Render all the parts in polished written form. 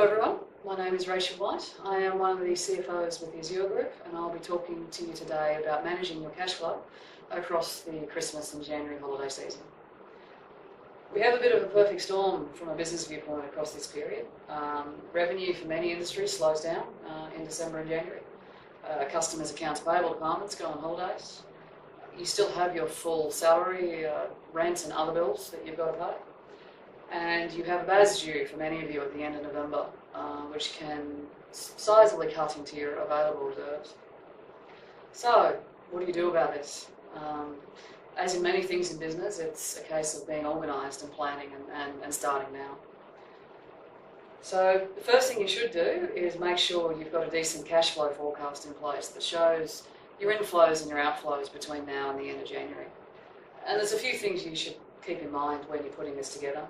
Hello everyone, my name is Rachel White. I am one of the CFOs with the Azure Group, and I'll be talking to you today about managing your cash flow across the Christmas and January holiday season. We have a bit of a perfect storm from a business viewpoint across this period. Revenue for many industries slows down in December and January. Customers' accounts payable departments go on holidays. You still have your full salary, rent and other bills that you've got to pay. And you have a BAS due for many of you at the end of November, which can sizably cut into your available reserves. So, what do you do about this? As in many things in business, it's a case of being organised and planning and starting now. So, the first thing you should do is make sure you've got a decent cash flow forecast in place that shows your inflows and your outflows between now and the end of January. And there's a few things you should keep in mind when you're putting this together.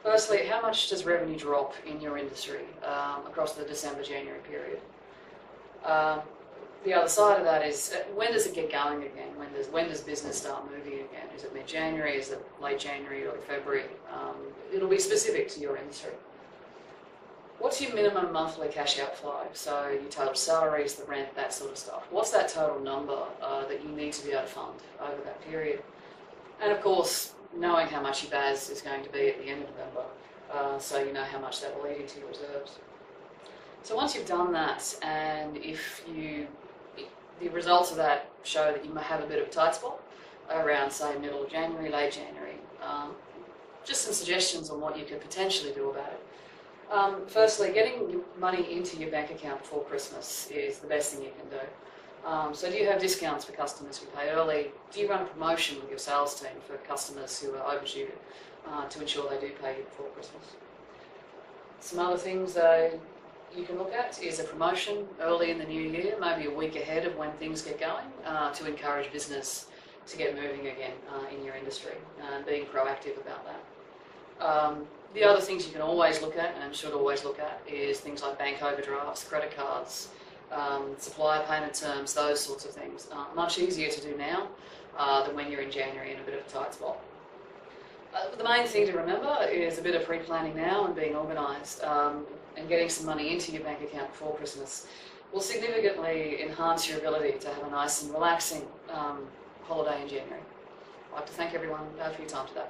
Firstly, how much does revenue drop in your industry across the December-January period? The other side of that is, when does it get going again? When does business start moving again? Is it mid-January? Is it late January or February? It'll be specific to your industry. What's your minimum monthly cash outflow? So your total salaries, the rent, that sort of stuff. What's that total number that you need to be able to fund over that period? And of course, knowing how much your BAS is going to be at the end of November, so you know how much that will eat into your reserves. So once you've done that, and if the results of that show that you may have a bit of a tight spot around, say, middle of January, late January, just some suggestions on what you could potentially do about it. Firstly, getting money into your bank account before Christmas is the best thing you can do. So do you have discounts for customers who pay early? Do you run a promotion with your sales team for customers who are overdue to ensure they do pay you before Christmas? Some other things you can look at is a promotion early in the new year, maybe a week ahead of when things get going, to encourage business to get moving again in your industry, and being proactive about that. The other things you can always look at and should always look at is things like bank overdrafts, credit cards, supplier payment terms, those sorts of things. Much easier to do now than when you're in January in a bit of a tight spot. The main thing to remember is a bit of pre-planning now and being organised, and getting some money into your bank account before Christmas will significantly enhance your ability to have a nice and relaxing holiday in January. I'd like to thank everyone for your time today.